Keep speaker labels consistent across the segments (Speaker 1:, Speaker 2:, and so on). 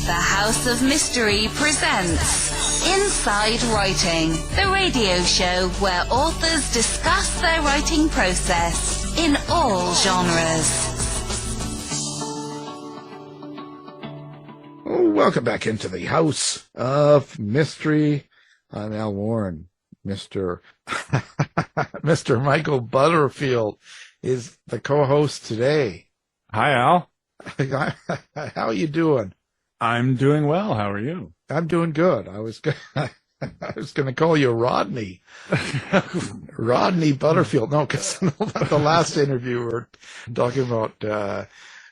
Speaker 1: The House of Mystery presents Inside Writing, the radio show where authors discuss their writing process in all genres.
Speaker 2: Welcome back into the House of Mystery. I'm Al Warren. Mr. Michael Butterfield is the co-host today.
Speaker 3: Hi, Al.
Speaker 2: How are you doing?
Speaker 3: I'm doing well. How are you?
Speaker 2: I'm doing good. I was going to call you Rodney. Rodney Butterfield. No, because the last interview we were talking about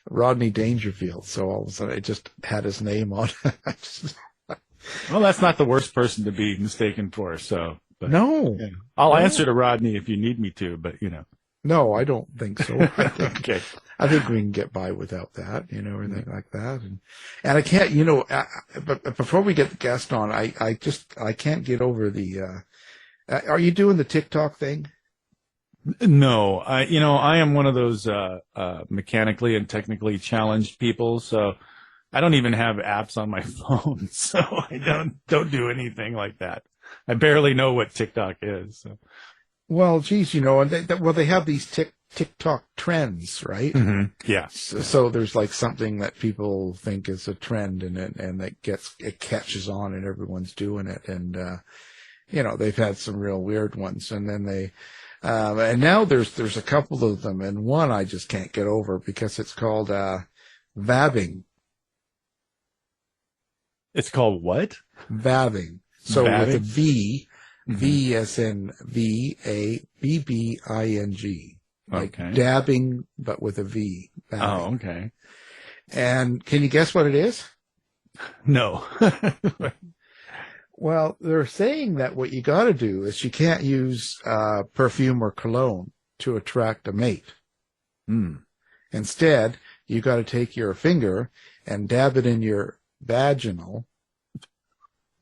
Speaker 2: Rodney Dangerfield. So all of a sudden it just had his name on it.
Speaker 3: Well, that's not the worst person to be mistaken for. So
Speaker 2: no,
Speaker 3: yeah. I'll answer to Rodney if you need me to, but you know.
Speaker 2: No, I don't think so.
Speaker 3: Okay.
Speaker 2: I think we can get by without that, everything like that. And I can't, but before we get the guest on, I can't get over the, are you doing the TikTok thing?
Speaker 3: No, I am one of those, mechanically and technically challenged people. So I don't even have apps on my phone. So I don't do anything like that. I barely know what TikTok is. So.
Speaker 2: Well, geez, and they have these TikTok trends, right?
Speaker 3: Mm-hmm. Yeah.
Speaker 2: So there's like something that people think is a trend and it catches on and everyone's doing it. And, they've had some real weird ones. And then and now there's a couple of them, and one I just can't get over because it's called, vabbing.
Speaker 3: It's called what?
Speaker 2: Vabbing. So
Speaker 3: vabbing?
Speaker 2: With a V.
Speaker 3: Mm-hmm.
Speaker 2: V as in VABBING. Like
Speaker 3: okay.
Speaker 2: Dabbing, but with a V. Vabbing.
Speaker 3: Oh, okay.
Speaker 2: And can you guess what it is?
Speaker 3: No.
Speaker 2: Well, they're saying that what you got to do is you can't use perfume or cologne to attract a mate.
Speaker 3: Mm.
Speaker 2: Instead, you got to take your finger and dab it in your vaginal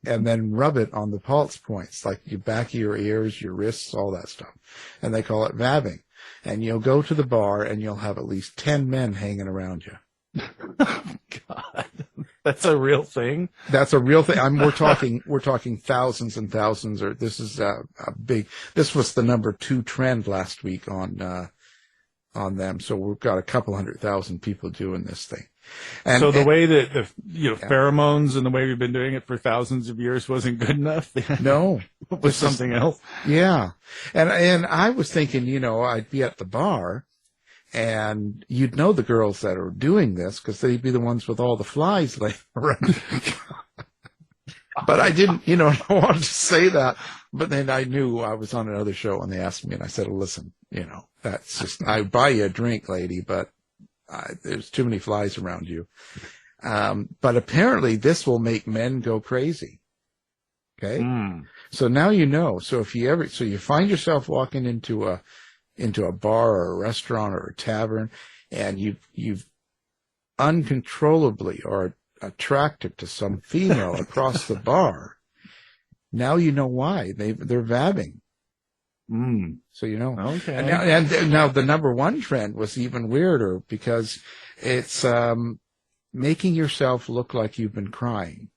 Speaker 2: and then rub it on the pulse points, like your back of your ears, your wrists, all that stuff. And they call it vabbing. And you'll go to the bar and you'll have at least 10 men hanging around you.
Speaker 3: Oh, God. That's a real thing?
Speaker 2: That's a real thing. We're talking thousands and thousands, or this is this was the number 2 trend last week on them. So we've got a couple 100,000 people doing this thing. And,
Speaker 3: so the way that pheromones and the way we've been doing it for thousands of years wasn't good enough?
Speaker 2: No.
Speaker 3: It was something else?
Speaker 2: Yeah. And I was thinking, I'd be at the bar and you'd know the girls that are doing this because they'd be the ones with all the flies laying around. But I didn't, I wanted to say that. But then I knew I was on another show and they asked me and I said, listen, that's just, I buy you a drink, lady, but there's too many flies around you. But apparently this will make men go crazy. Okay. Mm. So now So if you find yourself walking into a bar or a restaurant or a tavern and you've uncontrollably are attracted to some female across the bar, now you know why they're vabbing.
Speaker 3: Mm.
Speaker 2: So
Speaker 3: Okay.
Speaker 2: And now the number 1 trend was even weirder because it's making yourself look like you've been crying.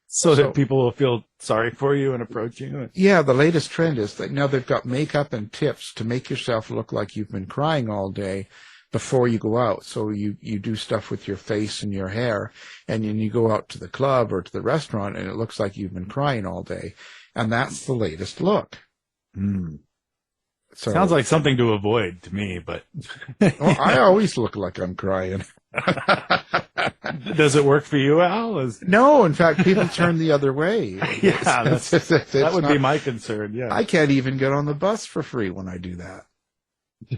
Speaker 3: So that people will feel sorry for you and approach you?
Speaker 2: Yeah, the latest trend is that now they've got makeup and tips to make yourself look like you've been crying all day before you go out. So you do stuff with your face and your hair, and then you go out to the club or to the restaurant, and it looks like you've been crying all day. And that's the latest look.
Speaker 3: Mm. So, sounds like something to avoid to me, but...
Speaker 2: Well, I always look like I'm crying.
Speaker 3: Does it work for you, Al?
Speaker 2: No, in fact, people turn the other way.
Speaker 3: Yeah, that would be my concern, yeah.
Speaker 2: I can't even get on the bus for free when I do that.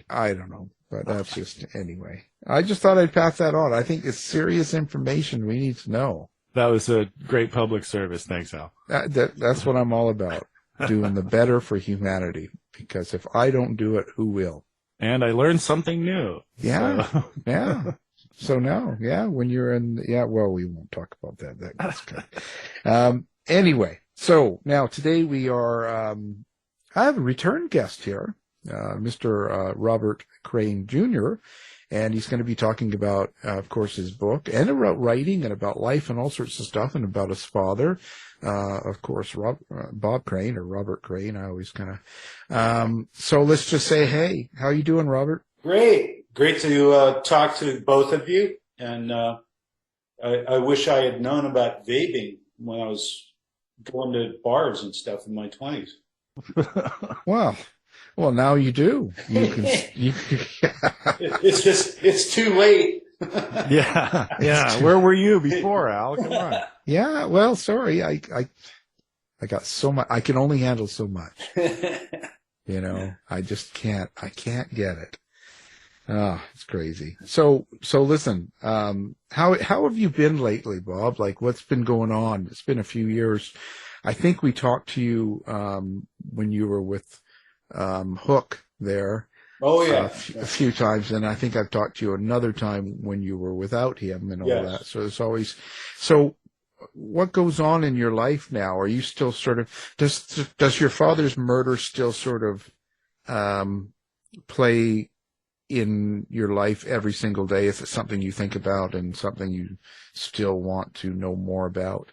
Speaker 2: I don't know, but that's just, anyway. I just thought I'd pass that on. I think it's serious information we need to know.
Speaker 3: That was a great public service. Thanks, Al.
Speaker 2: That's what I'm all about, doing the better for humanity, because if I don't do it, who will?
Speaker 3: And I learned something new.
Speaker 2: Yeah, so. Yeah. So now, when you're well, we won't talk about that. That's good. Anyway, so now today we are, I have a return guest here, Mr. Robert Crane Jr., And he's going to be talking about, of course, his book and about writing and about life and all sorts of stuff and about his father. Of course, Bob Crane or Robert Crane. I always kind of, so let's just say, hey, how you doing, Robert?
Speaker 4: Great to talk to both of you. And I wish I had known about vaping when I was going to bars and stuff in my 20s.
Speaker 2: Well, now you do.
Speaker 4: It's too late.
Speaker 3: Yeah. Where were you before, Al? Come on.
Speaker 2: Yeah. Well, sorry. I got so much. I can only handle so much. I just can't. I can't get it. Oh, it's crazy. So listen. How have you been lately, Bob? Like, what's been going on? It's been a few years. I think we talked to you when you were with Hook there.
Speaker 4: Oh, yeah.
Speaker 2: A few times, and I think I've talked to you another time when you were without him and all that. So it's always so. What goes on in your life now? Are you still sort of does your father's murder still sort of play in your life every single day? Is it something you think about and something you still want to know more about?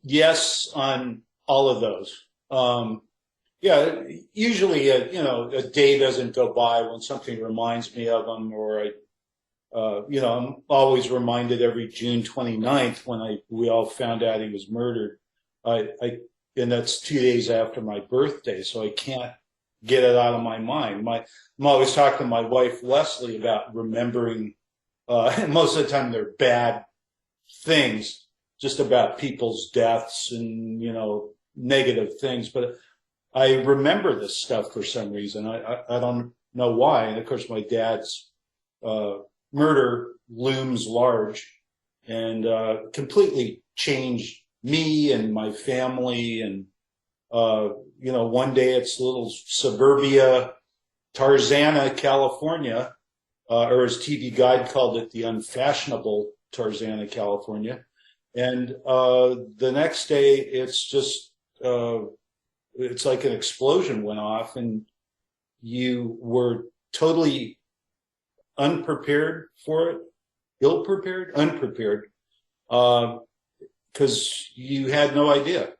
Speaker 4: Yes, on all of those. Usually, a day doesn't go by when something reminds me of him, or I'm always reminded every June 29th when we all found out he was murdered. And that's 2 days after my birthday, so I can't get it out of my mind. I'm always talking to my wife, Leslie, about remembering, and most of the time they're bad things, just about people's deaths and, negative things. But I remember this stuff for some reason. I don't know why. And of course, my dad's murder looms large and completely changed me and my family. And, one day it's little suburbia, Tarzana, California, or as TV Guide called it, the unfashionable Tarzana, California. And the next day it's just, it's like an explosion went off and you were totally unprepared for it, unprepared, because you had no idea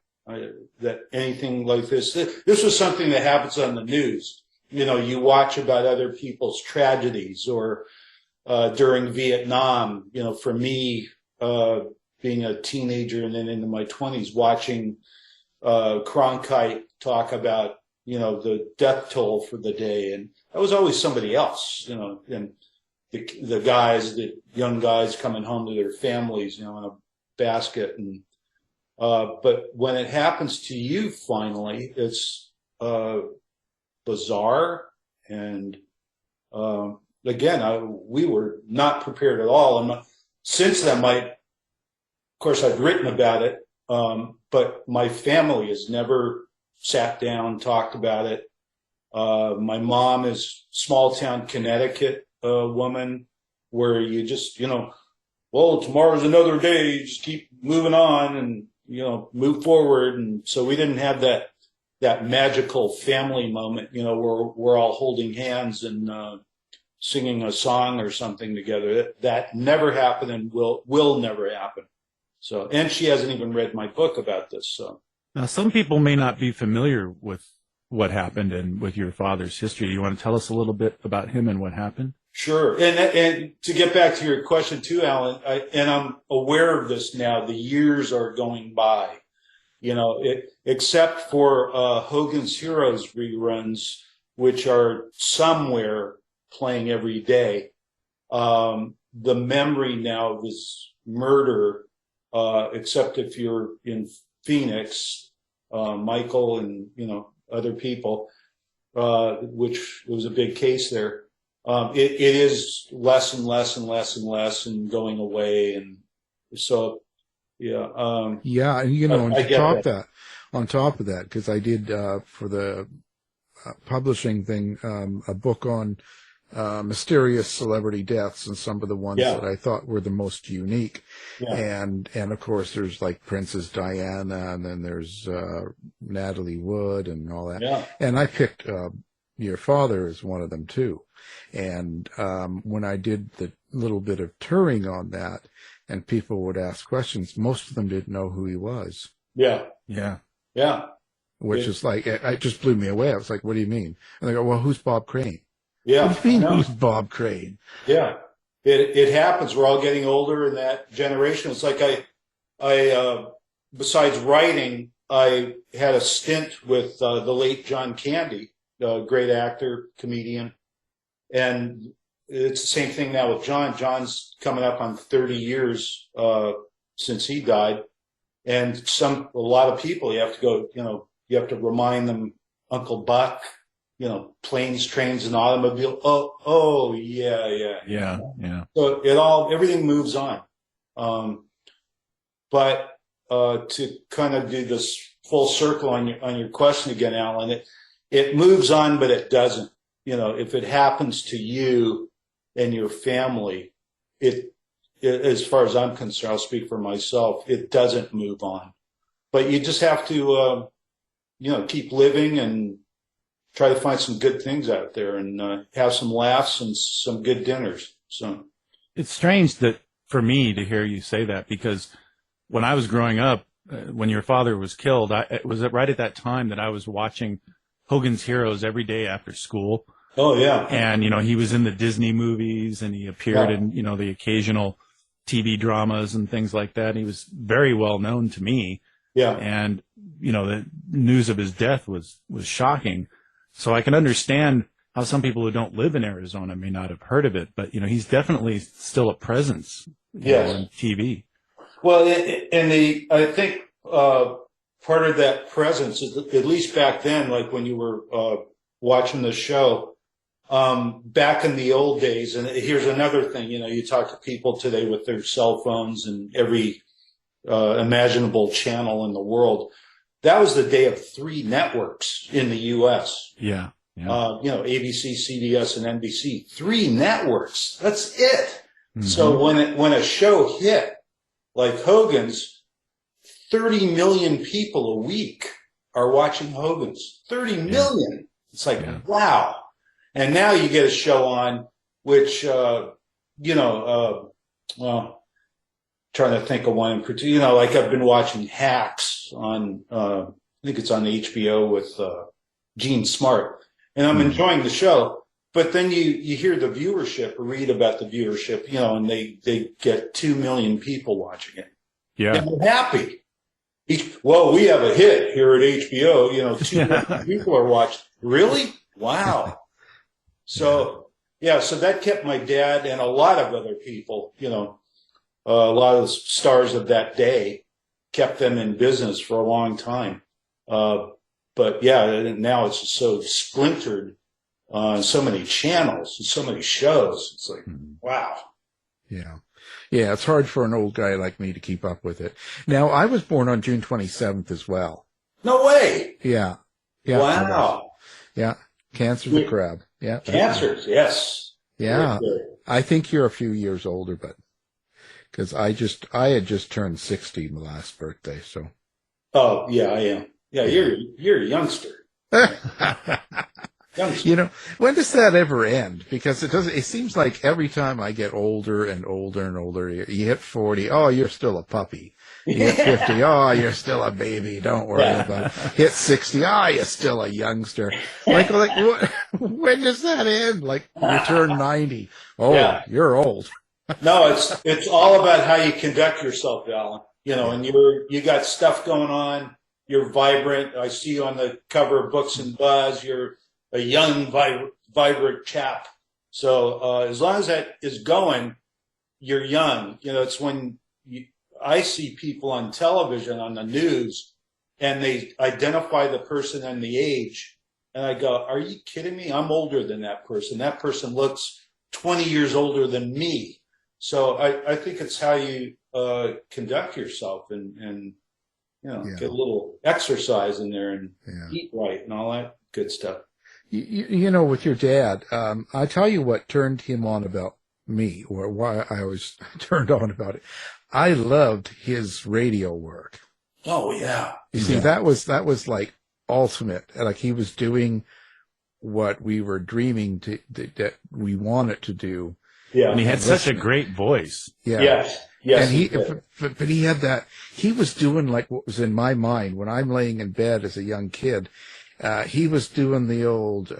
Speaker 4: that anything like this was something that happens on the news. You watch about other people's tragedies or during Vietnam, for me, being a teenager and then into my 20s, watching Cronkite talk about, the death toll for the day. And that was always somebody else, and the young guys coming home to their families, in a basket. And, but when it happens to you, finally, it's, bizarre. And, again, we were not prepared at all. And since then, of course, I've written about it. But my family has never sat down, talked about it. My mom is small town Connecticut woman where you just, tomorrow's another day. You just keep moving on and, move forward. And so we didn't have that magical family moment, where we're all holding hands and singing a song or something together. That never happened and will never happen. So, and she hasn't even read my book about this. So
Speaker 3: now, some people may not be familiar with what happened and with your father's history. You want to tell us a little bit about him and what happened?
Speaker 4: Sure. And to get back to your question too, Alan, I'm aware of this now. The years are going by, except for Hogan's Heroes reruns, which are somewhere playing every day. The memory now of this murder, except if you're in Phoenix, Michael and, other people, which was a big case there. It is less and less and less and less and going away. And so, yeah.
Speaker 2: And, on top of that, because I did, for the publishing thing, a book on mysterious celebrity deaths and some of the ones that I thought were the most unique. Yeah. And of course there's like Princess Diana and then there's Natalie Wood and all that. Yeah. And I picked your father is one of them too. And when I did the little bit of touring on that, and people would ask questions, most of them didn't know who he was.
Speaker 4: Yeah.
Speaker 3: Yeah.
Speaker 4: Yeah.
Speaker 2: Which is like, it just blew me away. I was like, what do you mean? And they go, well, who's Bob Crane?
Speaker 4: Yeah.
Speaker 2: What do you mean, who's Bob Crane?
Speaker 4: Yeah. It happens. We're all getting older in that generation. It's like I besides writing, I had a stint with the late John Candy, a great actor, comedian. And it's the same thing now with John. John's coming up on 30 years since he died. And a lot of people, you have to go, you have to remind them, Uncle Buck, planes, trains, and automobile. Oh, yeah.
Speaker 3: Yeah.
Speaker 4: So everything moves on. But to kind of do this full circle on your question again, Alan, it moves on, but it doesn't. If it happens to you and your family, it as far as I'm concerned, I'll speak for myself, it doesn't move on. But you just have to, keep living and try to find some good things out there and have some laughs and some good dinners. So
Speaker 3: it's strange that for me to hear you say that, because when I was growing up, when your father was killed, it was right at that time that I was watching Hogan's Heroes every day after school.
Speaker 4: Oh, yeah.
Speaker 3: And, he was in the Disney movies and he appeared in, the occasional TV dramas and things like that. He was very well known to me.
Speaker 4: Yeah.
Speaker 3: And, the news of his death was shocking. So I can understand how some people who don't live in Arizona may not have heard of it, but, he's definitely still a presence on TV. Well,
Speaker 4: I think part of that presence is, at least back then, like when you were watching the show, back in the old days, and here's another thing, you talk to people today with their cell phones and every imaginable channel in the world. That was the day of 3 networks in the U.S.
Speaker 3: Yeah.
Speaker 4: ABC, CBS, and NBC. 3 networks. That's it.
Speaker 3: Mm-hmm.
Speaker 4: So when a show hit, like Hogan's, 30 million people a week are watching Hogan's. 30 million. It's like, wow. And now you get a show on which, trying to think of one in particular, like I've been watching Hacks on, I think it's on HBO with Gene Smart. And I'm enjoying the show. But then you hear the viewership or read about the viewership, and they get 2 million people watching it.
Speaker 3: Yeah.
Speaker 4: And they're happy. Well, we have a hit here at HBO, 2 million people are watching. Really? Wow. So that kept my dad and a lot of other people, a lot of the stars of that day, kept them in business for a long time. But now it's just so splintered on so many channels and so many shows. It's like, wow.
Speaker 2: Yeah. Yeah, it's hard for an old guy like me to keep up with it. Now, I was born on June 27th as well.
Speaker 4: No way.
Speaker 2: Yeah.
Speaker 4: Wow.
Speaker 2: Yeah. Cancer's a crab. Yeah.
Speaker 4: Cancers, yes.
Speaker 2: Yeah. I think you're a few years older, but because I had just turned 60 my last birthday, so.
Speaker 4: Oh, yeah, I am. Yeah, you're a youngster.
Speaker 2: When does that ever end? Because it seems like every time I get older and older and older, you hit 40, oh, you're still a puppy. You hit 50, oh, you're still a baby. Don't worry about it. Hit 60, oh, you're still a youngster. Like what, when does that end? Like you turn 90. Oh, you're old.
Speaker 4: No, it's all about how you conduct yourself, Alan. And you got stuff going on. You're vibrant. I see you on the cover of Books and Buzz. You're a young, vibrant chap. So as long as that is going, you're young. It's when I see people on television, on the news, and they identify the person and the age. And I go, are you kidding me? I'm older than that person. That person looks 20 years older than me. So I think it's how you conduct yourself and get a little exercise in there and eat right and all that good stuff.
Speaker 2: With your dad, I tell you what turned him on about me, or why I was turned on about it. I loved his radio work.
Speaker 4: Oh yeah.
Speaker 2: You see, that was like ultimate. Like he was doing what we were dreaming that we wanted to do.
Speaker 4: Yeah.
Speaker 3: And he had such a great voice.
Speaker 2: Yeah.
Speaker 4: Yes.
Speaker 2: And but he had that, he was doing like what was in my mind when I'm laying in bed as a young kid. He was doing the old,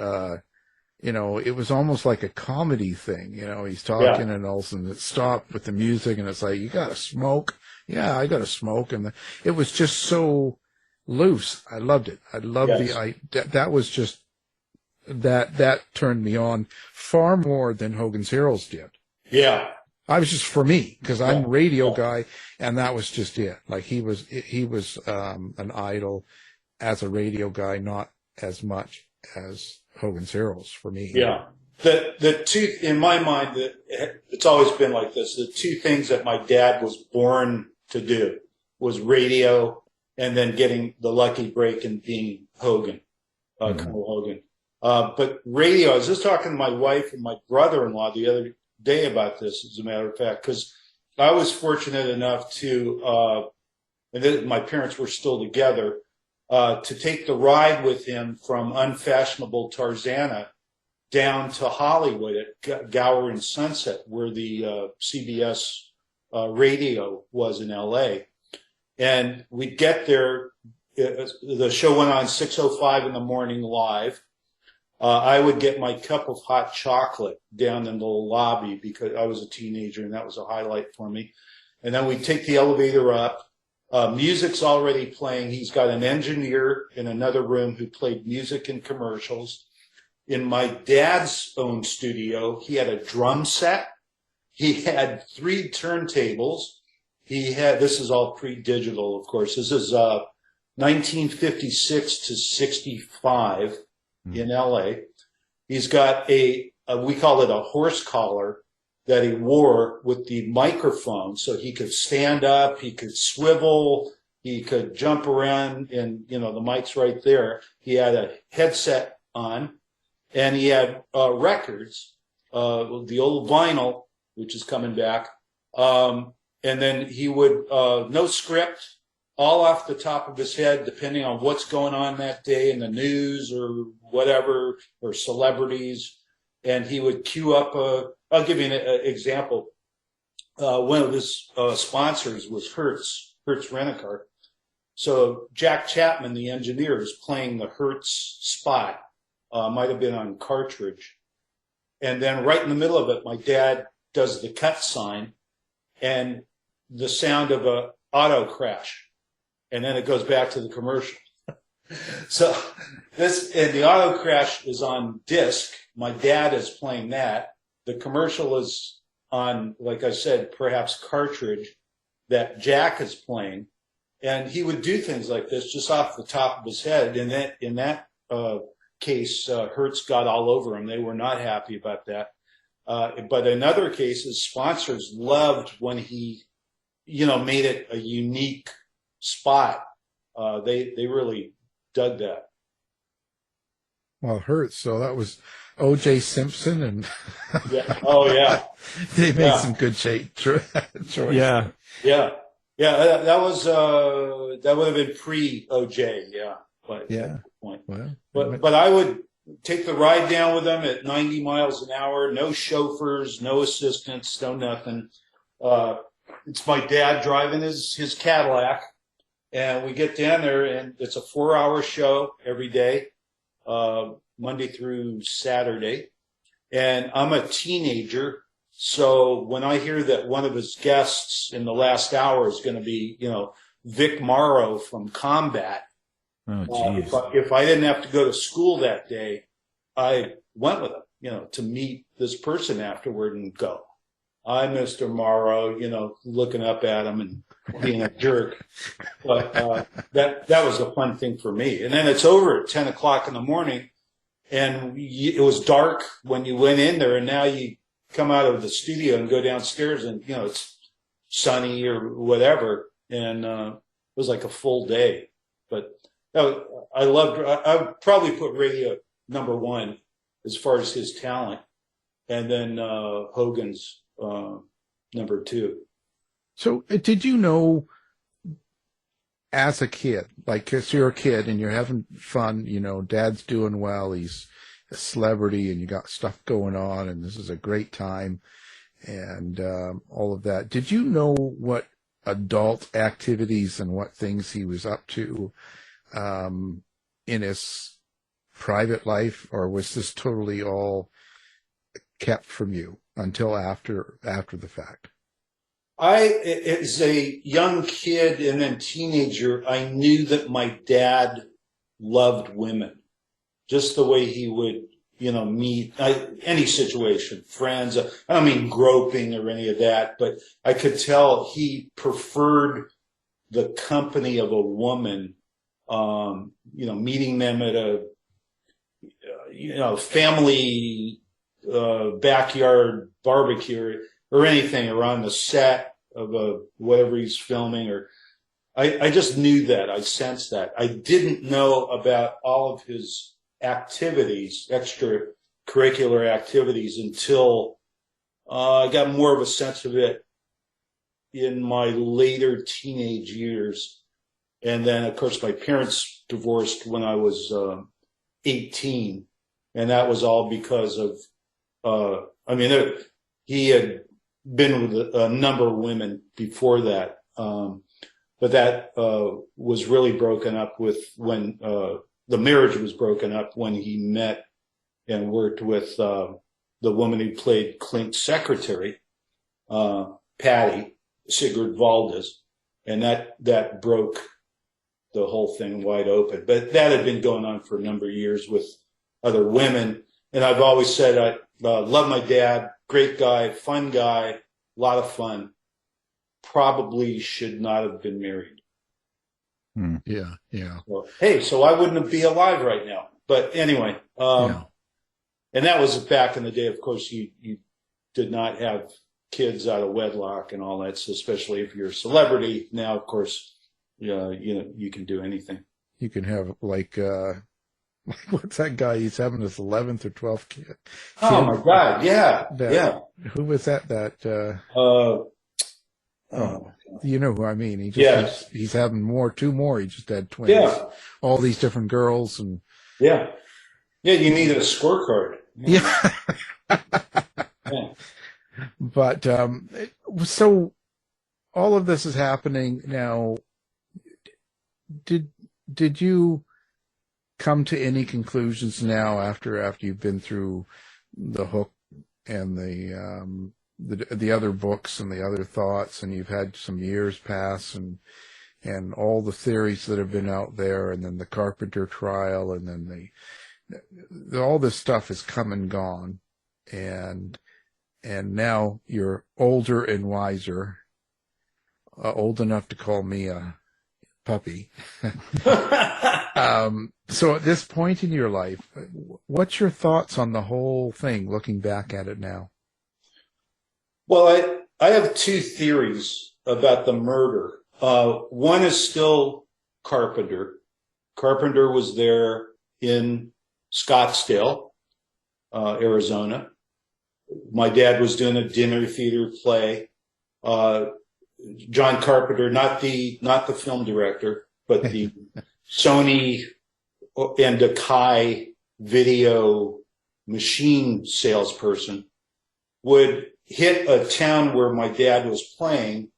Speaker 2: it was almost like a comedy thing. He's talking and all of a sudden it stopped with the music and it's like, you got to smoke. Yeah, I got to smoke. And it was just so loose. I loved it. I loved that was just, that turned me on far more than Hogan's Heroes did.
Speaker 4: Yeah.
Speaker 2: I was just, for me, because I'm a radio guy, and that was just it. Like he was an idol as a radio guy, not as much as Hogan's Heroes for me.
Speaker 4: Yeah. The two, in my mind, it's always been like this. The two things that my dad was born to do was radio and then getting the lucky break and being Hogan, Colonel Hogan. But radio, I was just talking to my wife and my brother-in-law the other day about this, as a matter of fact, because I was fortunate enough to, and then my parents were still together, to take the ride with him from unfashionable Tarzana down to Hollywood at Gower and Sunset, where the CBS radio was in L.A. And we'd get there. The show went on 6:05 in the morning live. I would get my cup of hot chocolate down in the lobby because I was a teenager and that was a highlight for me. And then we'd take the elevator up. Music's already playing. He's got an engineer in another room who played music and commercials. In my dad's own studio, he had a drum set. He had 3 turntables. This is all pre-digital, of course. This is 1956 to 65. In LA. He's got we call it a horse collar that he wore with the microphone so he could stand up, he could swivel, he could jump around, and the mic's right there. He had a headset on and he had records, the old vinyl, which is coming back. And then he would, no script, all off the top of his head, depending on what's going on that day in the news or whatever, or celebrities. And he would queue up, I'll give you an example. One of his sponsors was Hertz Rent-A-Car. So Jack Chapman, the engineer, is playing the Hertz spot, might have been on cartridge. And then right in the middle of it, my dad does the cut sign and the sound of a auto crash. And then it goes back to the commercial. So and the auto crash is on disc. My dad is playing that. The commercial is on, like I said, perhaps cartridge that Jack is playing. And he would do things like this just off the top of his head. And in that case, Hertz got all over him. They were not happy about that. But in other cases, sponsors loved when he, made it a unique spot. They really dug that.
Speaker 2: Well, Hertz. So that was O.J. Simpson and
Speaker 4: yeah. Oh yeah,
Speaker 2: they made some good choices.
Speaker 3: Yeah.
Speaker 4: That was that would have been pre O.J. Yeah, but
Speaker 2: yeah.
Speaker 4: Point.
Speaker 2: Well,
Speaker 4: but I would take the ride down with them at 90 miles an hour. No chauffeurs, no assistants, no nothing. It's my dad driving his Cadillac. And we get down there, and it's a 4-hour show every day, Monday through Saturday. And I'm a teenager, so when I hear that one of his guests in the last hour is going to be, Vic Morrow from Combat, if I didn't have to go to school that day, I went with him, to meet this person afterward and go, "Hi, Mr. Morrow," looking up at him and being a jerk. But that was a fun thing for me. And then it's over at 10 o'clock in the morning, and it was dark when you went in there, and now you come out of the studio and go downstairs, and it's sunny or whatever, and it was like a full day. But I would probably put radio number 1 as far as his talent, and then Hogan's number 2.
Speaker 2: So did you know as a kid, like, 'cause you're a kid and you're having fun, dad's doing well, he's a celebrity and you got stuff going on and this is a great time and all of that. Did you know what adult activities and what things he was up to in his private life, or was this totally all kept from you until after the fact?
Speaker 4: As a young kid and then teenager, I knew that my dad loved women, just the way he would, meet any situation, friends. I don't mean groping or any of that, but I could tell he preferred the company of a woman, meeting them at a, family backyard barbecue or anything, or on the set of whatever he's filming, or I just knew that. I sensed that. I didn't know about all of his activities, extracurricular activities, until I got more of a sense of it in my later teenage years. And then, of course, my parents divorced when I was 18, and that was all because of, he had been with a number of women before that, but that was really broken up with when the marriage was broken up when he met and worked with the woman who played Clint's secretary, Patty, Sigrid Valdez, and that broke the whole thing wide open. But that had been going on for a number of years with other women. And I've always said I love my dad, great guy, fun guy, a lot of fun. Probably should not have been married.
Speaker 2: Yeah.
Speaker 4: Well, so I wouldn't be alive right now. But anyway, and that was back in the day. Of course, you did not have kids out of wedlock and all that, so especially if you're a celebrity. Now, of course, you can do anything.
Speaker 2: You can have like what's that guy? He's having his 11th or 12th kid.
Speaker 4: Oh my God! Yeah, yeah.
Speaker 2: Who was that? You know who I mean? He's having two more. He just had twins. Yeah. All these different girls and.
Speaker 4: Yeah. You need a scorecard.
Speaker 2: Yeah.
Speaker 4: Yeah.
Speaker 2: But so all of this is happening now. Did you come to any conclusions now after you've been through The Hook and the other books and the other thoughts, and you've had some years pass and all the theories that have been out there, and then the Carpenter trial, and then all this stuff has come and gone, and now you're older and wiser, old enough to call me a puppy. So at this point in your life, what's your thoughts on the whole thing, looking back at it now?
Speaker 4: Well, I have two theories about the murder. One is still Carpenter. Carpenter was there in Scottsdale, Arizona. My dad was doing a dinner theater play. John Carpenter, not the film director, but the Sony and Akai video machine salesperson, would hit a town where my dad was playing.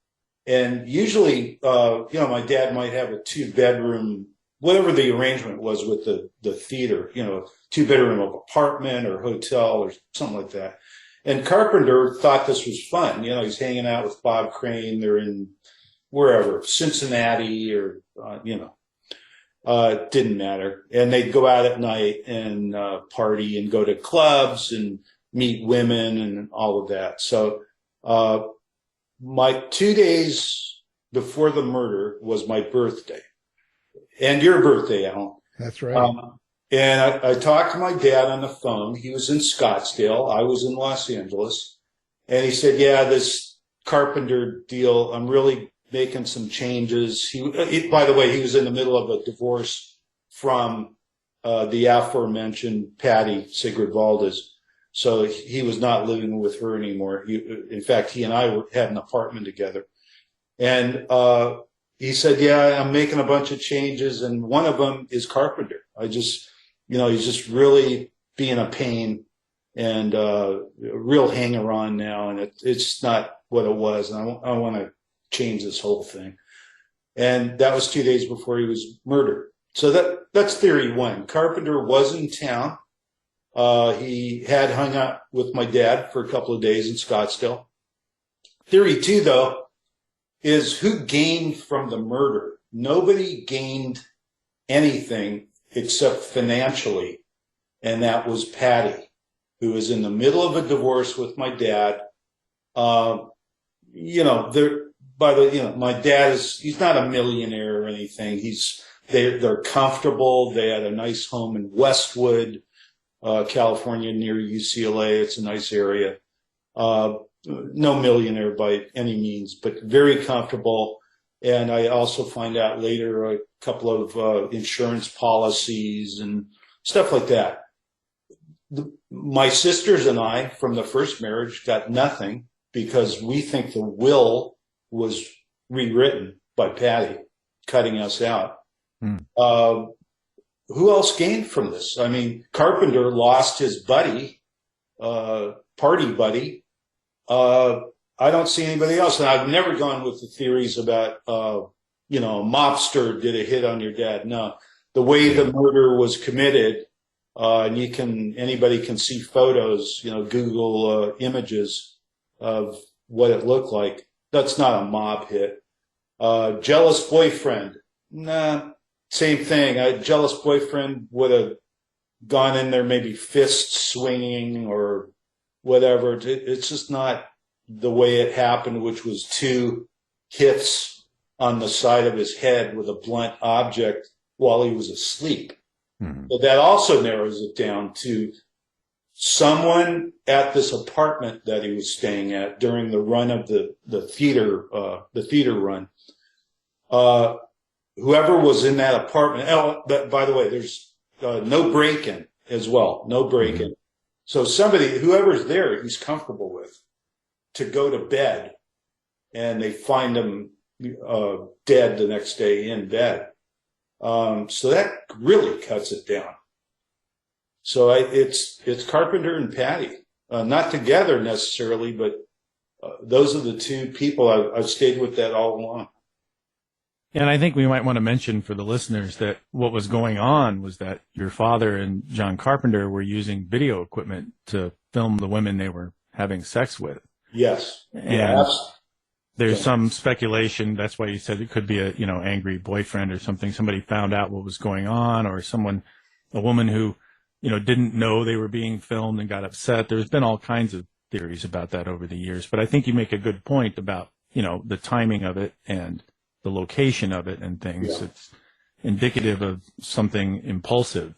Speaker 4: And usually, my dad might have a 2-bedroom, whatever the arrangement was with the theater, 2-bedroom apartment or hotel or something like that. And Carpenter thought this was fun. He's hanging out with Bob Crane. They're in wherever, Cincinnati or, it didn't matter. And they'd go out at night and party and go to clubs and meet women and all of that. So my 2 days before the murder was my birthday. And your birthday, Alan.
Speaker 2: That's right.
Speaker 4: And I talked to my dad on the phone. He was in Scottsdale. I was in Los Angeles. And he said, yeah, this Carpenter deal, I'm really making some changes. By the way, he was in the middle of a divorce from the aforementioned Patty, Sigrid Valdez. So he was not living with her anymore. In fact, he and I had an apartment together. And he said, yeah, I'm making a bunch of changes. And one of them is Carpenter. He's just really being a pain and a real hanger-on now, and it's not what it was. And I want to change this whole thing. And that was 2 days before he was murdered. So that's theory one. Carpenter was in town. He had hung out with my dad for a couple of days in Scottsdale. Theory two, though, is who gained from the murder. Nobody gained anything except financially, and that was Patty, who was in the middle of a divorce with my dad. My dad he's not a millionaire or anything. They're comfortable. They had a nice home in Westwood, California, near UCLA. It's a nice area. No millionaire by any means, but very comfortable. And I also find out later a couple of insurance policies and stuff like that. My sisters and I, from the first marriage, got nothing because we think the will was rewritten by Patty, cutting us out. Who else gained from this? I mean, Carpenter lost his buddy, party buddy. I don't see anybody else. And I've never gone with the theories about, a mobster did a hit on your dad. No, the way the murder was committed, and anybody can see photos, Google images of what it looked like. That's not a mob hit. Jealous boyfriend. Nah, same thing. A jealous boyfriend would have gone in there, maybe fist swinging or whatever. It's just not the way it happened, which was 2 hits on the side of his head with a blunt object while he was asleep. Mm-hmm. But that also narrows it down to someone at this apartment that he was staying at during the run of the theater run. Whoever was in that apartment. But by the way, there's no break-in as well. No break-in. Mm-hmm. So whoever's there, he's comfortable with, to go to bed, and they find him dead the next day in bed. So that really cuts it down. So it's Carpenter and Patty, not together necessarily, but those are the 2 people I've stayed with that all along.
Speaker 3: And I think we might want to mention for the listeners that what was going on was that your father and John Carpenter were using video equipment to film the women they were having sex with.
Speaker 4: Yes.
Speaker 3: And there's some speculation. That's why you said it could be a, angry boyfriend or something. Somebody found out what was going on, or a woman who, didn't know they were being filmed and got upset. There's been all kinds of theories about that over the years. But I think you make a good point about, the timing of it and the location of it and things. Yeah. It's indicative of something impulsive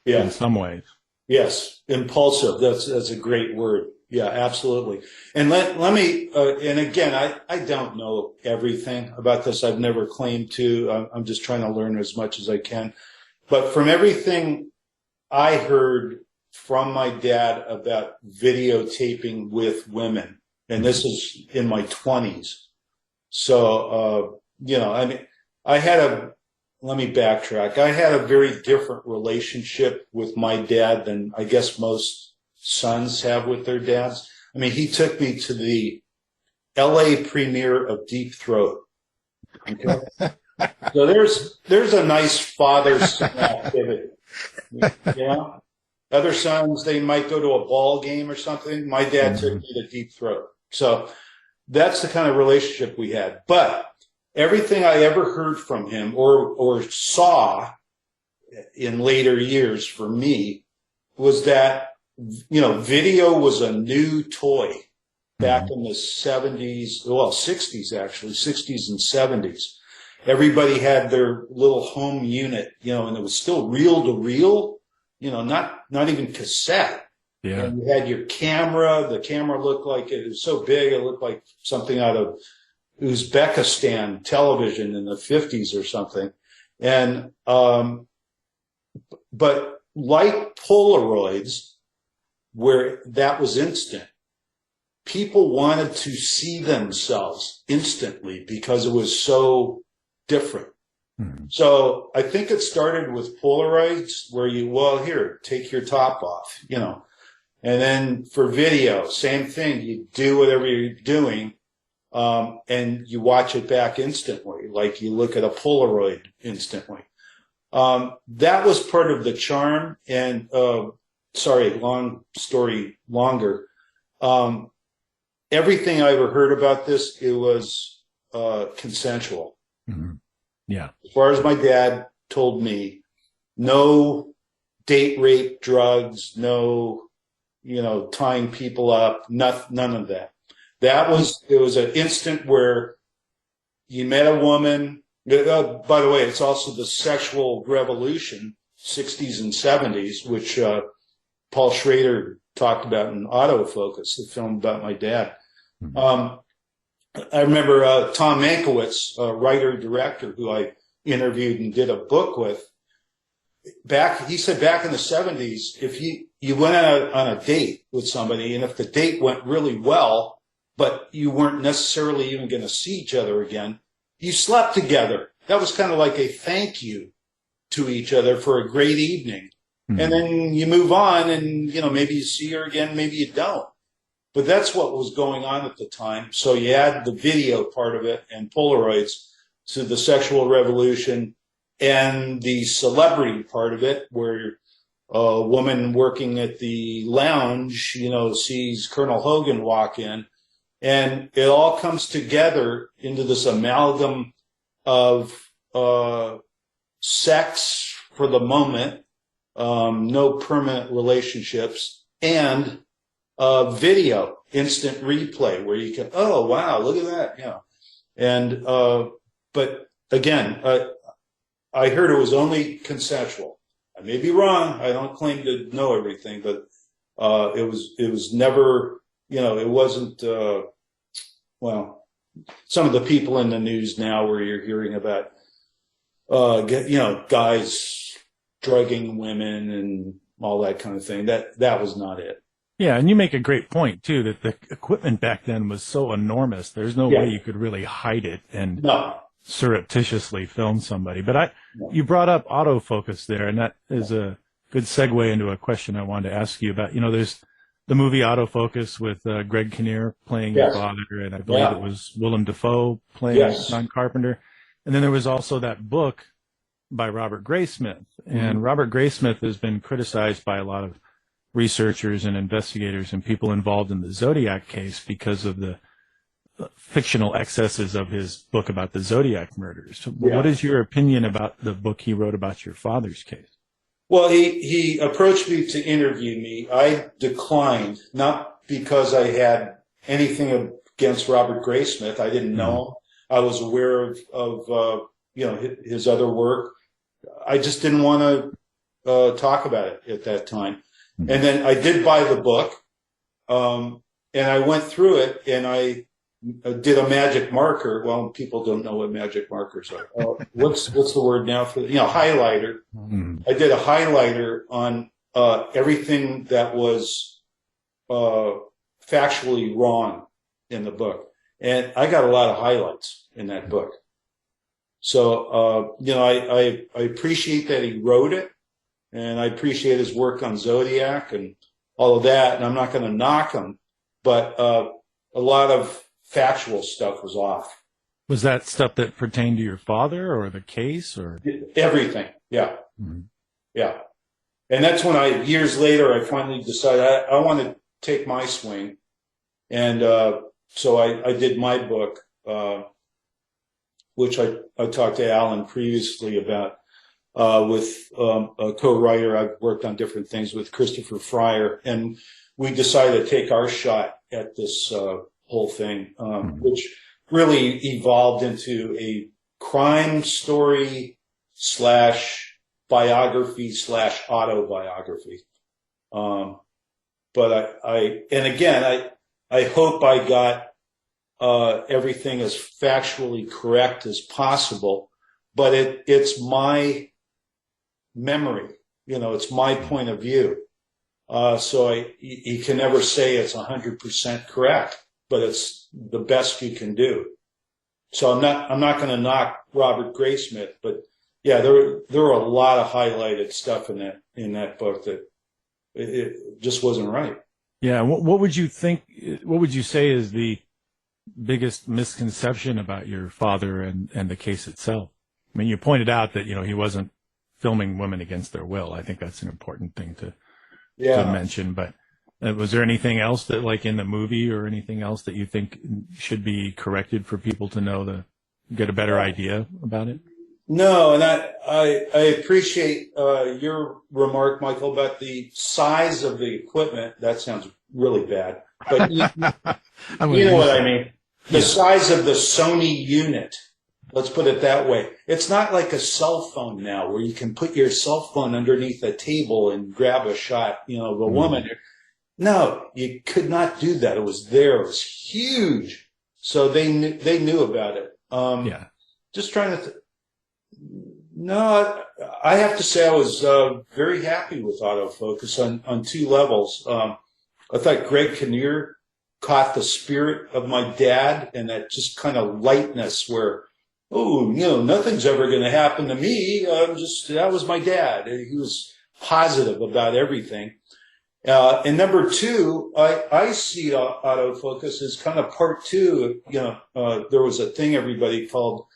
Speaker 3: in some ways.
Speaker 4: Yes, impulsive. That's a great word. Yeah, absolutely. And let me, and again, I don't know everything about this. I've never claimed to. I'm just trying to learn as much as I can. But from everything I heard from my dad about videotaping with women, and this is in my 20s. So, let me backtrack. I had a very different relationship with my dad than I guess most sons have with their dads. I mean, he took me to the LA premiere of Deep Throat. Okay? So there's a nice father-son activity. Yeah. Other sons, they might go to a ball game or something. My dad took me to Deep Throat. So that's the kind of relationship we had. But everything I ever heard from him or saw in later years for me was that, video was a new toy back in the 60s actually, 60s and 70s. Everybody had their little home unit, and it was still reel to reel, not even cassette. Yeah. And you had your camera. The camera looked like it was so big, it looked like something out of Uzbekistan television in the 50s or something. And, but like Polaroids, where that was instant, people wanted to see themselves instantly because it was so different. So I think it started with Polaroids where here, take your top off, and then for video, same thing. You do whatever you're doing, and you watch it back instantly, like you look at a Polaroid instantly. That was part of the charm. And long story longer. Everything I ever heard about this, it was consensual.
Speaker 3: Mm-hmm. Yeah.
Speaker 4: As far as my dad told me, no date rape, drugs, no, tying people up, none of that. It was an instant where you met a woman. By the way, it's also the sexual revolution, 60s and 70s, which Paul Schrader talked about in Autofocus, the film about my dad. Mm-hmm. I remember Tom Mankiewicz, a writer-director who I interviewed and did a book with. He said back in the 70s, if you went out on a date with somebody, and if the date went really well, but you weren't necessarily even going to see each other again, you slept together. That was kind of like a thank you to each other for a great evening. Mm-hmm. And then you move on and, maybe you see her again, maybe you don't. But that's what was going on at the time. So you add the video part of it and Polaroids to the sexual revolution and the celebrity part of it, where a woman working at the lounge, sees Colonel Hogan walk in, and it all comes together into this amalgam of sex for the moment, no permanent relationships, and video, instant replay, where you can, oh, wow, look at that. And, but again, I heard it was only consensual. I may be wrong. I don't claim to know everything, but, it was never, it wasn't, some of the people in the news now where you're hearing about, guys drugging women and all that kind of thing. That was not it.
Speaker 3: Yeah, and you make a great point, too, that the equipment back then was so enormous. There's no way you could really hide it and surreptitiously film somebody. But you brought up autofocus there, and that is a good segue into a question I wanted to ask you about. There's the movie Autofocus with Greg Kinnear playing your father, and I believe it was Willem Dafoe playing John Carpenter. And then there was also that book by Robert Graysmith. And Robert Graysmith has been criticized by a lot of researchers and investigators and people involved in the Zodiac case because of the fictional excesses of his book about the Zodiac murders. What is your opinion about the book he wrote about your father's case?
Speaker 4: Well, he approached me to interview me. I declined, not because I had anything against Robert Graysmith. I didn't know him. I was aware of his other work. I just didn't want to talk about it at that time. And then I did buy the book, and I went through it, and I did a magic marker. Well, people don't know what magic markers are. What's the word now for highlighter? I did a highlighter on everything that was factually wrong in the book, and I got a lot of highlights in that book. So I appreciate that he wrote it. And I appreciate his work on Zodiac and all of that. And I'm not going to knock him, but a lot of factual stuff was off.
Speaker 3: Was that stuff that pertained to your father or the case or
Speaker 4: everything? Yeah. Mm-hmm. Yeah. And that's when years later, I finally decided I want to take my swing. And so I did my book, which I talked to Alan previously about. With a co-writer, I've worked on different things with Christopher Fryer, and we decided to take our shot at this whole thing, which really evolved into a crime story / biography / autobiography. But I hope I got everything as factually correct as possible, but it's my memory, it's my point of view. So you can never say it's 100% correct, but it's the best you can do. So I'm not going to knock Robert Graysmith, but yeah, there were a lot of highlighted stuff in that book that it just wasn't right.
Speaker 3: Yeah. What would you think? What would you say is the biggest misconception about your father and the case itself? I mean, you pointed out that, he wasn't filming women against their will. I think that's an important thing to mention. But was there anything else that, like in the movie or anything else that you think should be corrected for people to know, to get a better idea about it?
Speaker 4: No, and I appreciate your remark, Michael, about the size of the equipment. That sounds really bad, but you know what I mean. The size of the Sony unit. Let's put it that way. It's not like a cell phone now where you can put your cell phone underneath a table and grab a shot, of a woman. No, you could not do that. It was there. It was huge. So they knew about it. Just trying to. No, I have to say I was very happy with autofocus on two levels. I thought Greg Kinnear caught the spirit of my dad and that just kind of lightness where, nothing's ever going to happen to me. That was my dad. He was positive about everything. And number two, I see autofocus as kind of part two. There was a thing everybody called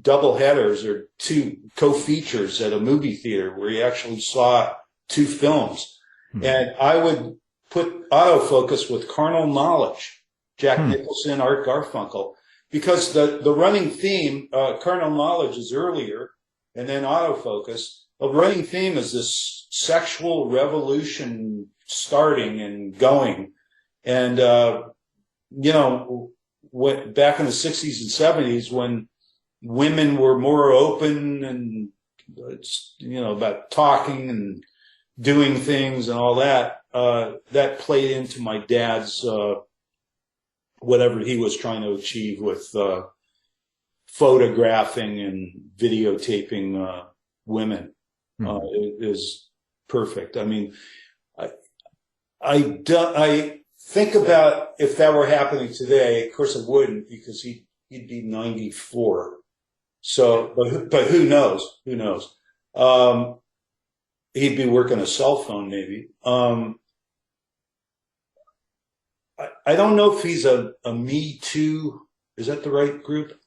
Speaker 4: double headers or two co-features at a movie theater where you actually saw two films. And I would put autofocus with Carnal Knowledge, Jack Nicholson, Art Garfunkel, because the running theme, Carnal Knowledge is earlier, and then autofocus. The running theme is this sexual revolution starting and going. And, back in the 60s and 70s when women were more open and, about talking and doing things and all that, that played into my dad's, whatever he was trying to achieve with, photographing and videotaping, women. Is perfect. I mean, I think about if that were happening today. Of course, it wouldn't, because he'd be 94. So, but who knows? Who knows? He'd be working a cell phone, maybe. I don't know if he's a Me Too. Is that the right group?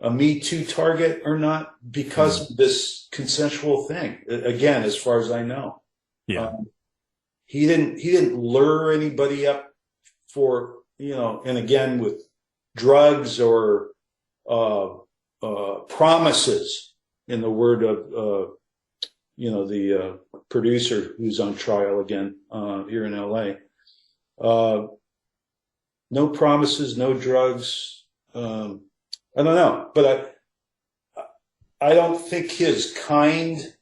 Speaker 4: A Me Too target or not, because of this consensual thing. Again, as far as I know, he didn't lure anybody up for, and again with drugs or promises, in the word of the producer who's on trial again here in LA. No promises, no drugs. I don't know, but I don't think his kind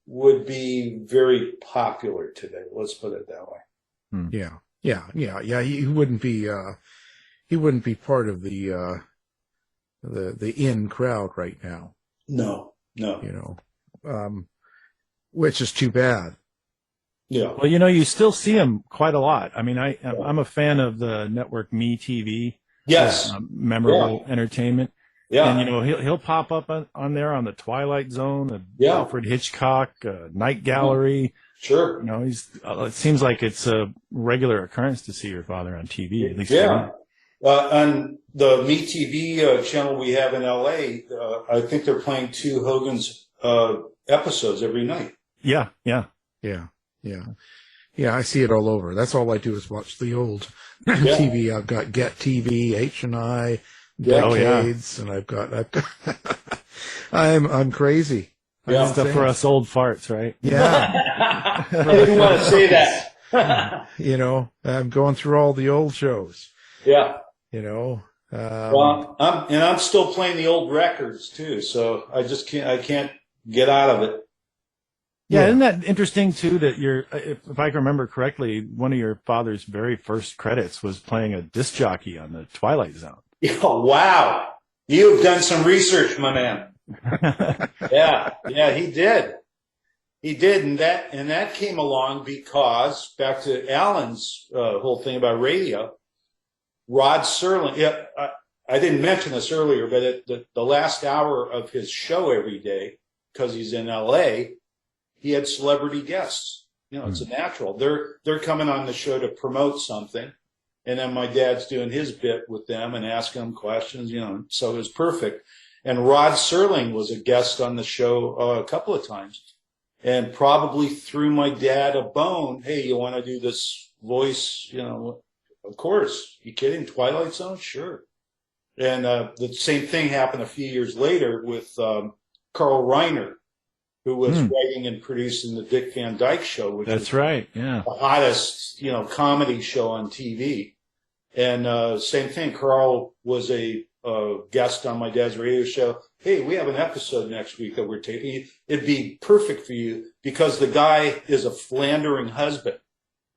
Speaker 4: would be very popular today. Let's put it that way.
Speaker 2: Yeah. He wouldn't be part of the in crowd right now.
Speaker 4: No.
Speaker 2: Which is too bad.
Speaker 4: Yeah.
Speaker 3: Well, you still see him quite a lot. I mean, I'm a fan of the network MeTV.
Speaker 4: Yes.
Speaker 3: Memorable entertainment.
Speaker 4: Yeah.
Speaker 3: And, he'll pop up on there on the Twilight Zone, Alfred Hitchcock, Night Gallery.
Speaker 4: Sure.
Speaker 3: It seems like it's a regular occurrence to see your father on TV, at least.
Speaker 4: On the MeTV channel we have in LA, I think they're playing two Hogan's episodes every night.
Speaker 2: Yeah, I see it all over. That's all I do is watch the old TV. I've got Get TV, H&I, Decades, and I've got I'm crazy.
Speaker 3: Stuff for us old farts, right?
Speaker 2: Yeah.
Speaker 4: I didn't want to say that.
Speaker 2: I'm going through all the old shows.
Speaker 4: Yeah.
Speaker 2: Well,
Speaker 4: I'm still playing the old records too, so I can't get out of it.
Speaker 3: Yeah, isn't that interesting too? That if I can remember correctly, one of your father's very first credits was playing a disc jockey on the Twilight Zone.
Speaker 4: Oh, wow, you've done some research, my man. Yeah, he did, and that came along because, back to Alan's whole thing about radio, Rod Serling. Yeah, I didn't mention this earlier, but at the last hour of his show every day, because he's in LA, he had celebrity guests. It's a natural. They're coming on the show to promote something. And then my dad's doing his bit with them and asking them questions, so it was perfect. And Rod Serling was a guest on the show a couple of times and probably threw my dad a bone. Hey, you want to do this voice? Of course. You kidding? Twilight Zone? Sure. And the same thing happened a few years later with Carl Reiner, who was writing and producing the Dick Van Dyke Show, which
Speaker 3: That's right. Yeah.
Speaker 4: the hottest, comedy show on TV. And same thing, Carl was a guest on my dad's radio show. Hey, we have an episode next week that we're taking. It'd be perfect for you because the guy is a philandering husband,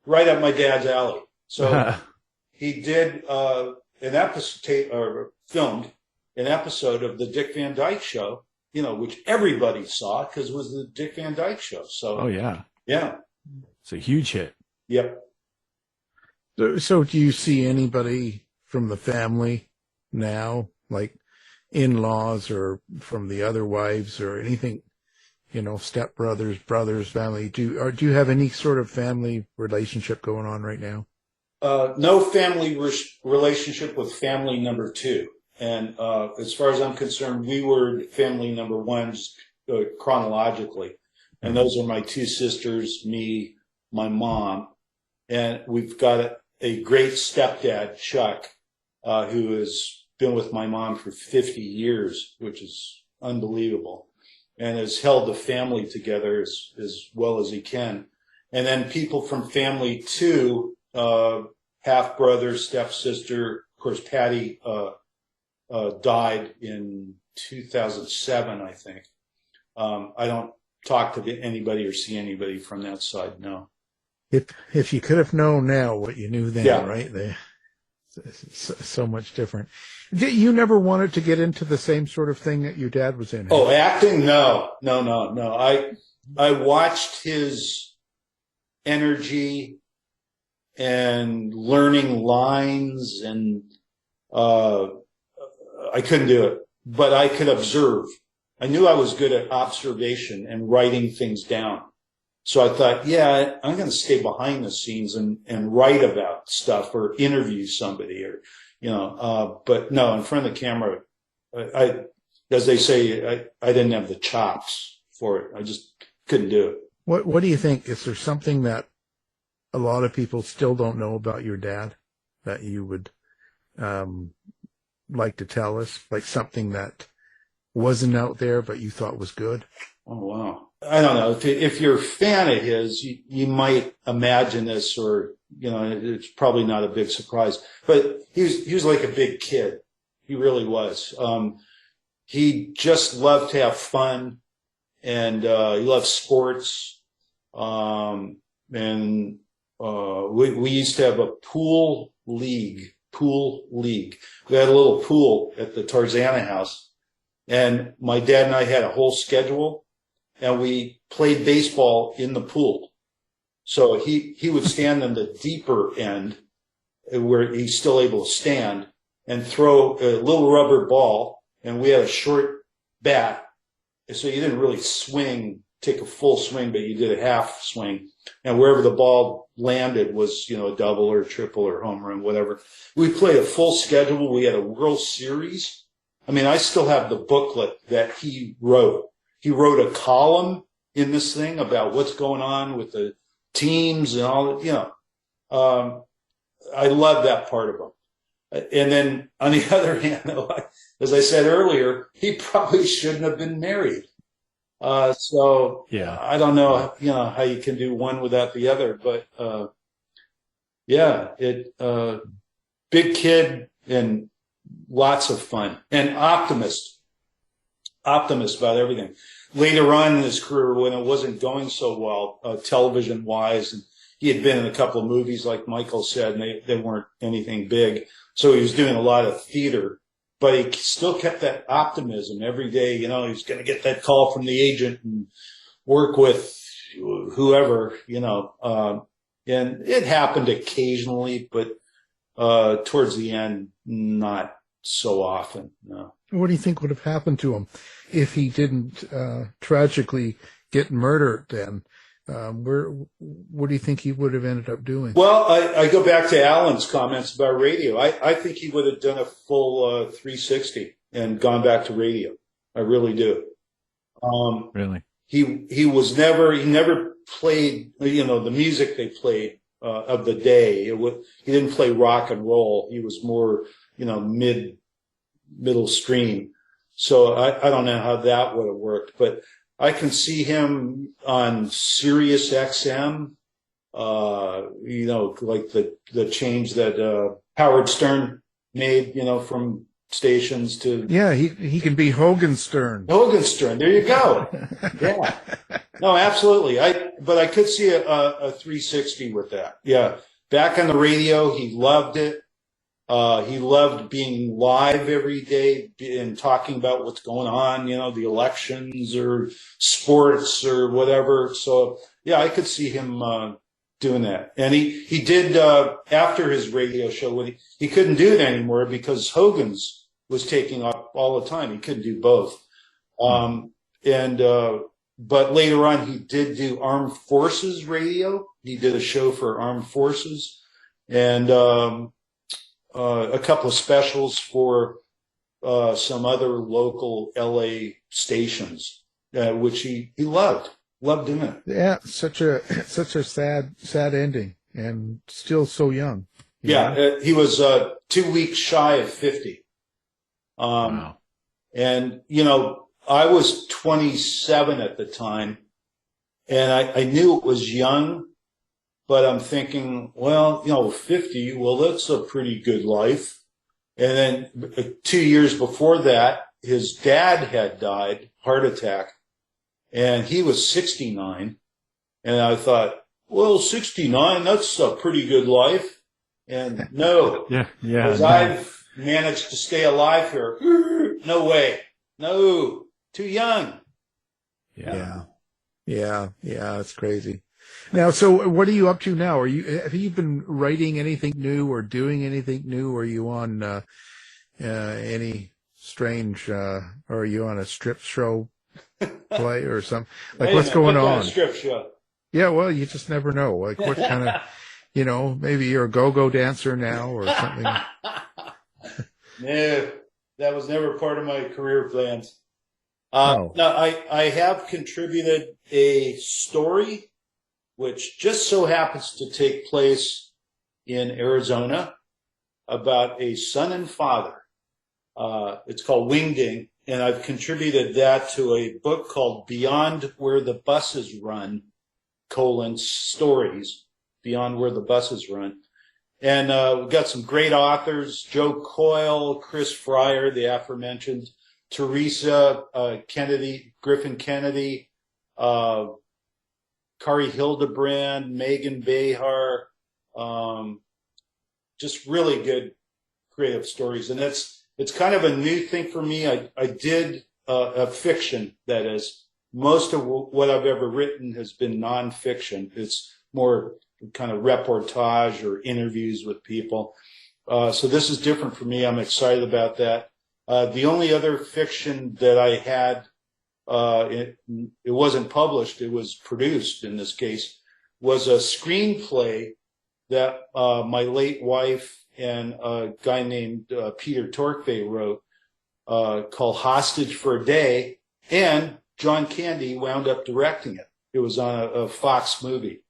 Speaker 4: right up my dad's alley. So he did an episode, or filmed an episode of the Dick Van Dyke Show, which everybody saw because it was the Dick Van Dyke Show. So,
Speaker 3: oh yeah, it's a huge hit.
Speaker 4: Yep.
Speaker 2: So do you see anybody from the family now, like in-laws or from the other wives or anything, stepbrothers, brothers, family? Do you have any sort of family relationship going on right now?
Speaker 4: No family relationship with family number two. And as far as I'm concerned, we were family number one chronologically. And those are my two sisters, me, my mom. And we've got a great stepdad, Chuck, who has been with my mom for 50 years, which is unbelievable, and has held the family together as well as he can. And then people from family two, half brother, stepsister, of course, Patty died in 2007, I think. I don't talk to anybody or see anybody from that side, no.
Speaker 2: If you could have known now what you knew then, right? So much different. You never wanted to get into the same sort of thing that your dad was in?
Speaker 4: Oh, acting? No. I watched his energy and learning lines, and I couldn't do it, but I could observe. I knew I was good at observation and writing things down. So I thought, I'm going to stay behind the scenes and write about stuff or interview somebody or, but no, in front of the camera, as they say, I didn't have the chops for it. I just couldn't do it.
Speaker 2: What do you think? Is there something that a lot of people still don't know about your dad that you would like to tell us? Like something that wasn't out there but you thought was good?
Speaker 4: Oh, wow. I don't know. If you're a fan of his, you might imagine this, or, it's probably not a big surprise. But he was like a big kid. He really was. He just loved to have fun, and he loved sports. And we used to have a pool league. We had a little pool at the Tarzana house, and my dad and I had a whole schedule. And we played baseball in the pool. So he would stand on the deeper end where he's still able to stand and throw a little rubber ball. And we had a short bat. So you didn't really take a full swing, but you did a half swing. And wherever the ball landed was, a double or triple or home run, whatever. We played a full schedule. We had a World Series. I mean, I still have the booklet that he wrote. He wrote a column in this thing about what's going on with the teams and all that, I love that part of him. And then on the other hand, though, as I said earlier, he probably shouldn't have been married. So I don't know, how you can do one without the other, but, big kid and lots of fun and optimist about everything. Later on in his career, when it wasn't going so well, television-wise, and he had been in a couple of movies, like Michael said, and they weren't anything big. So he was doing a lot of theater, but he still kept that optimism every day. He was going to get that call from the agent and work with whoever, and it happened occasionally, but towards the end, not so often. No.
Speaker 2: What do you think would have happened to him if he didn't tragically get murdered then? What do you think he would have ended up doing?
Speaker 4: Well, I go back to Alan's comments about radio. I think he would have done a full 360 and gone back to radio. I really do.
Speaker 3: Really?
Speaker 4: He never played, the music they played of the day. He didn't play rock and roll. He was more, middle stream. So I don't know how that would have worked, but I can see him on Sirius XM, like the change that Howard Stern made, from stations to.
Speaker 2: Yeah, he can be Hogan Stern.
Speaker 4: Hogan Stern, there you go. Yeah. No, absolutely. But I could see a 360 with that. Yeah. Back on the radio, he loved it. He loved being live every day and talking about what's going on, the elections or sports or whatever. So, yeah, I could see him doing that. And he did, after his radio show, when he couldn't do it anymore because Hogan's was taking up all the time. He couldn't do both. But later on, he did do Armed Forces radio. He did a show for Armed Forces. And a couple of specials for some other local LA stations, which he loved doing it.
Speaker 2: Yeah, such a sad ending, and still so young.
Speaker 4: Yeah, he was 2 weeks shy of 50.
Speaker 3: Wow.
Speaker 4: And I was 27 at the time, and I knew it was young. But I'm thinking, 50, well, that's a pretty good life. And then 2 years before that, his dad had died, heart attack, and he was 69. And I thought, well, 69, that's a pretty good life. And no, because I've managed to stay alive here. No way. No, too young.
Speaker 2: Yeah, it's crazy. Now, so what are you up to now? Have you been writing anything new or doing anything new? Are you on any strange? Or are you on a strip show play or something? Like, what's going on?
Speaker 4: Strip show.
Speaker 2: Yeah, well, you just never know. Like, what kind of, maybe you're a go-go dancer now or something.
Speaker 4: No, that was never part of my career plans.
Speaker 2: No,
Speaker 4: I have contributed a story which just so happens to take place in Arizona about a son and father. It's called Wingding, and I've contributed that to a book called Beyond Where the Buses Run, stories, Beyond Where the Buses Run. And we've got some great authors, Joe Coyle, Chris Fryer, the aforementioned, Teresa Griffin Kennedy, Kari Hildebrand, Megan Behar, just really good creative stories. And it's kind of a new thing for me. I did a fiction, that is. Most of what I've ever written has been nonfiction. It's more kind of reportage or interviews with people. So this is different for me. I'm excited about that. The only other fiction that I had, it wasn't published, it was produced in this case, was a screenplay that my late wife and a guy named Peter Torkvay wrote called Hostage for a Day, and John Candy wound up directing it. It was on a Fox movie.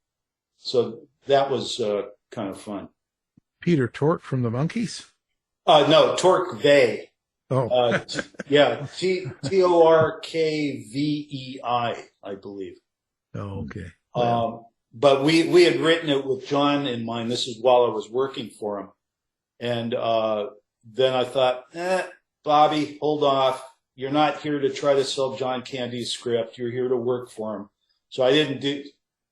Speaker 4: So that was kind of fun.
Speaker 2: Peter Tork from the Monkees?
Speaker 4: No, Torkvay.
Speaker 2: Oh.
Speaker 4: Yeah, Torkvei, I believe.
Speaker 2: Oh, okay.
Speaker 4: But we had written it with John in mind. This is while I was working for him. And then I thought, Bobby, hold off. You're not here to try to sell John Candy's script. You're here to work for him. So I didn't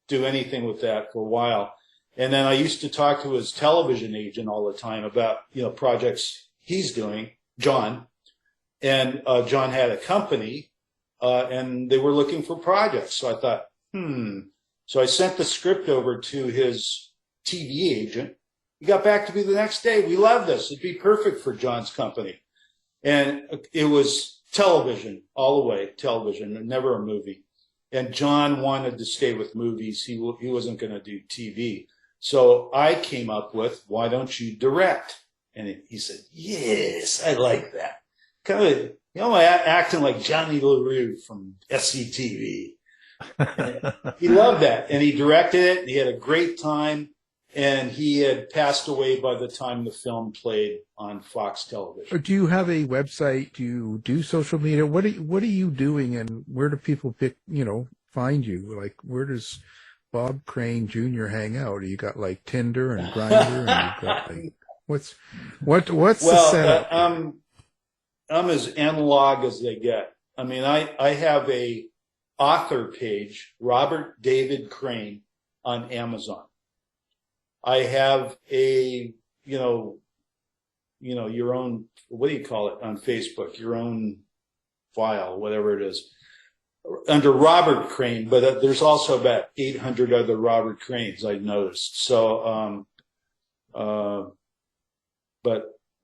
Speaker 4: do anything with that for a while. And then I used to talk to his television agent all the time about, projects he's doing, John. And John had a company, and they were looking for projects. So I thought, So I sent the script over to his TV agent. He got back to me the next day. We love this. It'd be perfect for John's company. And it was television, all the way, television, never a movie. And John wanted to stay with movies. He wasn't going to do TV. So I came up with, why don't you direct? And he said, yes, I like that. Kind of, acting like Johnny LaRue from SCTV. He loved that. And he directed it. And he had a great time. And he had passed away by the time the film played on Fox television.
Speaker 2: Do you have a website? Do you do social media? What are you doing, and where do people find you? Like, where does Bob Crane Jr. hang out? You got like Tinder and Grindr, and you've got like what's the setup?
Speaker 4: I'm as analog as they get. I mean, I have a author page, Robert David Crane, on Amazon. I have a, your own, what do you call it on Facebook? Your own file, whatever it is, under Robert Crane. But there's also about 800 other Robert Cranes, I noticed. So, but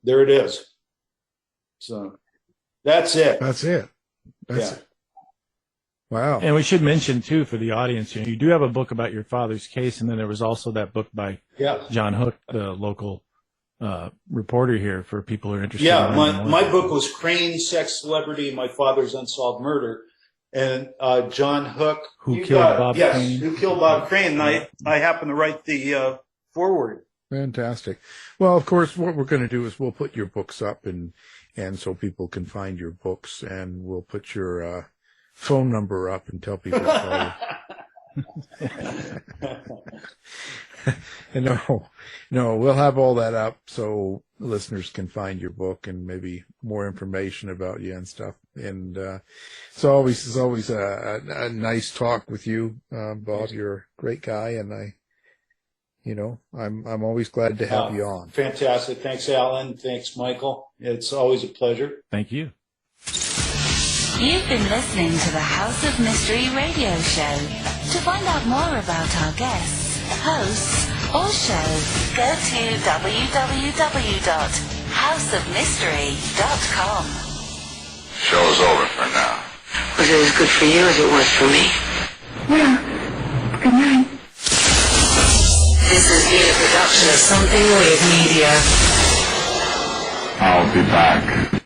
Speaker 4: there it is. So that's it.
Speaker 2: That's it. Wow.
Speaker 3: And we should mention, too, for the audience, you do have a book about your father's case, and then there was also that book by John Hook, the local reporter here, for people who are interested.
Speaker 4: Yeah, my book was Crane, Sex, Celebrity, My Father's Unsolved Murder. And John Hook.
Speaker 3: Who killed Bob Crane.
Speaker 4: Who killed Bob Crane. And I happen to write the foreword.
Speaker 2: Fantastic. Well, of course, what we're going to do is we'll put your books up, and so people can find your books, and we'll put your phone number up and tell people to call you. No, we'll have all that up so listeners can find your book and maybe more information about you and stuff. And it's always a nice talk with you, Bob. You're a great guy, and I'm always glad to have you on.
Speaker 4: Fantastic. Thanks, Alan. Thanks, Michael. It's always a pleasure.
Speaker 3: Thank you.
Speaker 1: You've been listening to the House of Mystery radio show. To find out more about our guests, hosts, or shows, go to www.houseofmystery.com.
Speaker 5: Show's over for now.
Speaker 6: Was it as good for you as it was for me?
Speaker 7: Well, good night.
Speaker 6: This has been a production of Something Weird Media.
Speaker 5: I'll be back.